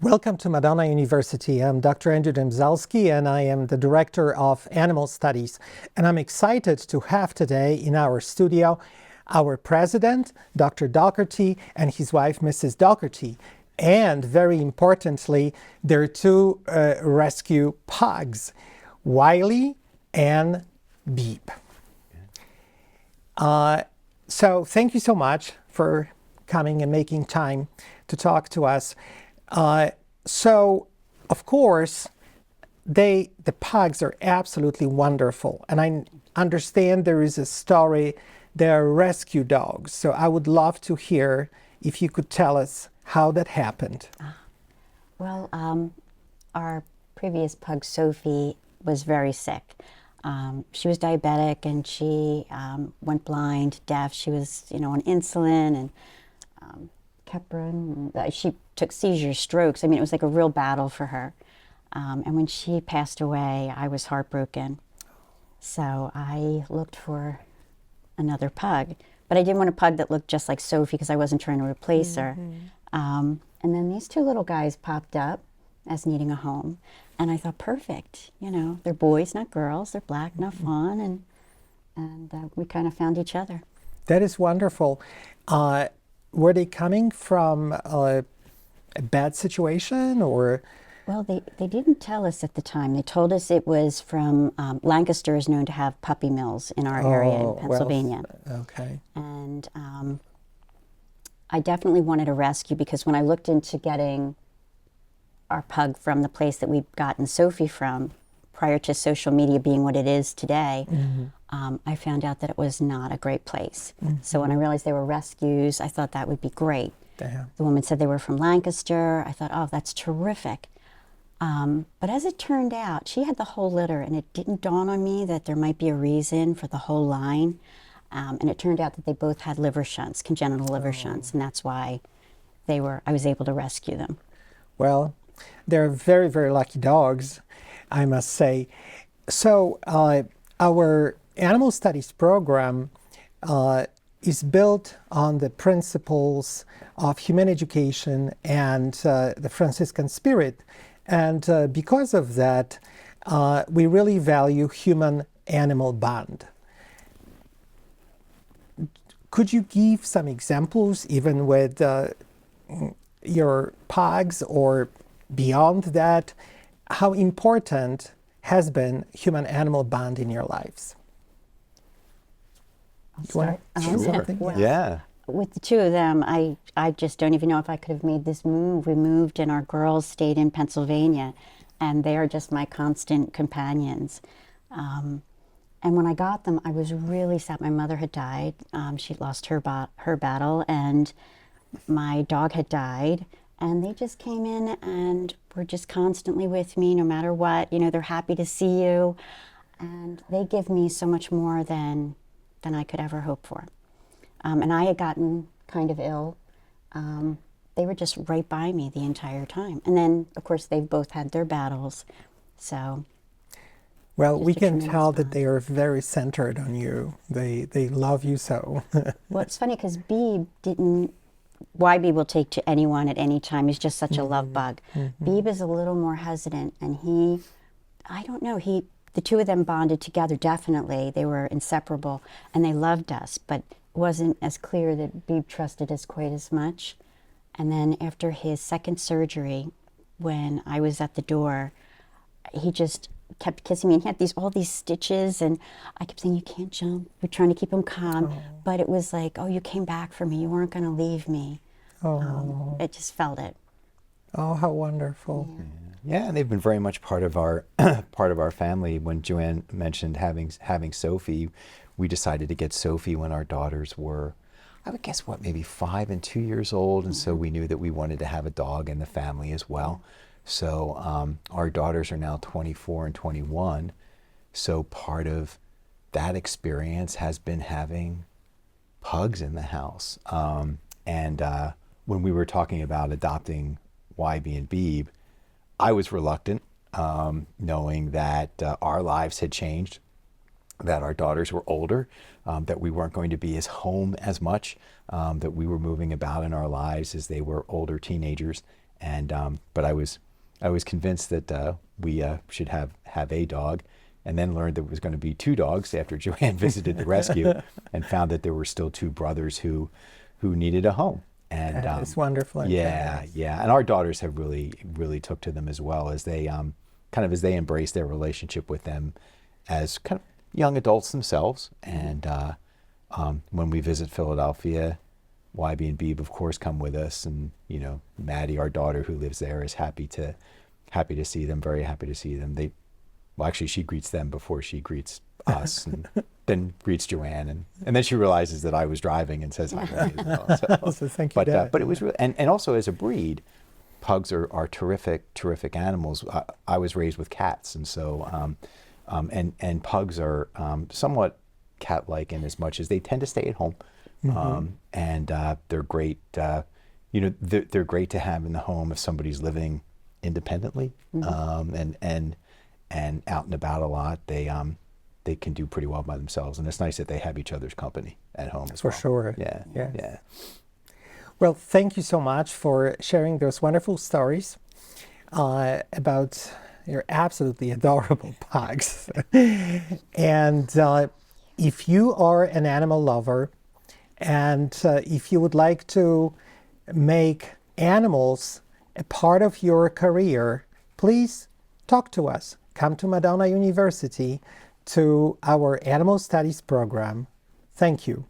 Welcome to Madonna University. I'm Dr. Andrew Domzalski, and I am the Director of Animal Studies. And I'm excited to have today in our studio our President, Dr. Dougherty, and his wife, Mrs. Dougherty. And very importantly, their two rescue pugs, Wibey and Beeb. So thank you so much for coming and making time to talk to us. So, of course, the pugs are absolutely wonderful. And I understand there is a story, they're rescue dogs. So I would love to hear if you could tell us how that happened. Well, our previous pug, Sophie, was very sick. She was diabetic and she went blind, deaf. She was, on insulin and Keppra. She took seizures, strokes. I mean, it was like a real battle for her. And when she passed away, I was heartbroken. So I looked for another pug. But I didn't want a pug that looked just like Sophie because I wasn't trying to replace her. And then these two little guys popped up as needing a home. And I thought, perfect. They're boys, not girls. They're black, not fawn. And we kind of found each other. That is wonderful. Were they coming from a bad situation or? Well, they didn't tell us at the time. They told us it was from, Lancaster is known to have puppy mills in our area in Pennsylvania. Well, okay. And I definitely wanted a rescue because when I looked into getting our pug from the place that we'd gotten Sophie from, prior to social media being what it is today, I found out that it was not a great place. So when I realized they were rescues, I thought that would be great. Damn. The woman said they were from Lancaster. I thought, oh, that's terrific. But as it turned out, she had the whole litter, and it didn't dawn on me that there might be a reason for the whole line. And it turned out that they both had liver shunts, congenital liver shunts, and that's why I was able to rescue them. Well, they're very, very lucky dogs, I must say. So our animal studies program is built on the principles of human education and the Franciscan spirit. And because of that, we really value human-animal bond. Could you give some examples, even with your pugs or beyond that, how important has been human-animal bond in your lives? Sure. Yeah. With the two of them, I just don't even know if I could have made this move. We moved and our girls stayed in Pennsylvania, and they are just my constant companions. And when I got them, I was really sad. My mother had died. She'd lost her battle, and my dog had died. And they just came in and were just constantly with me no matter what. They're happy to see you. And they give me so much more than I could ever hope for. And I had gotten kind of ill. They were just right by me the entire time. And then, of course, they've both had their battles. So, well, we can tell that they are very centered on you. They love you so. Well, it's funny because Beeb didn't. Wibey will take to anyone at any time. He's just such a love bug. Beeb is a little more hesitant, and I don't know, the two of them bonded together, definitely. They were inseparable, and they loved us, but it wasn't as clear that Beeb trusted us quite as much. And then after his second surgery, when I was at the door, he just kept kissing me, and he had all these stitches, and I kept saying, you can't jump. We're trying to keep him calm. But it was like, oh, you came back for me. You weren't going to leave me. It just felt it. Oh, how wonderful. Yeah, and they've been very much part of our family. When Joanne mentioned having Sophie, we decided to get Sophie when our daughters were, I would guess, maybe 5 and 2 years old, and so we knew that we wanted to have a dog in the family as well. So our daughters are now 24 and 21, so part of that experience has been having pugs in the house. And when we were talking about adopting Wibey and Beeb, I was reluctant, knowing that our lives had changed, that our daughters were older, that we weren't going to be as home as much, that we were moving about in our lives as they were older teenagers. And but I was convinced that we should have a dog, and then learned there was going to be 2 dogs after Joanne visited the rescue, and found that there were still 2 brothers who needed a home. And it's wonderful. and yeah, generous. yeah. And our daughters have really took to them as well, as they as they embrace their relationship with them as kind of young adults themselves. And when we visit Philadelphia, Wibey and Beeb, of course, come with us. And, you know, Maddie, our daughter who lives there, is happy to see them, very happy to see them. Well, actually, she greets them before she greets us, and then greets Joanne. And then she realizes that I was driving and says hi to me as well. So thank you, Dad. But it was really, and also as a breed, pugs are terrific animals. I was raised with cats, and so and pugs are somewhat cat-like in as much as they tend to stay at home, and they're great. You know, they're great to have in the home if somebody's living independently, and out and about a lot. They can do pretty well by themselves, and it's nice that they have each other's company at home as For well. sure. Yeah, Yes. yeah. Well, thank you so much for sharing those wonderful stories about your absolutely adorable pugs. And if you are an animal lover, and if you would like to make animals a part of your career, please talk to us. Come to Madonna University to our Animal Studies program. Thank you.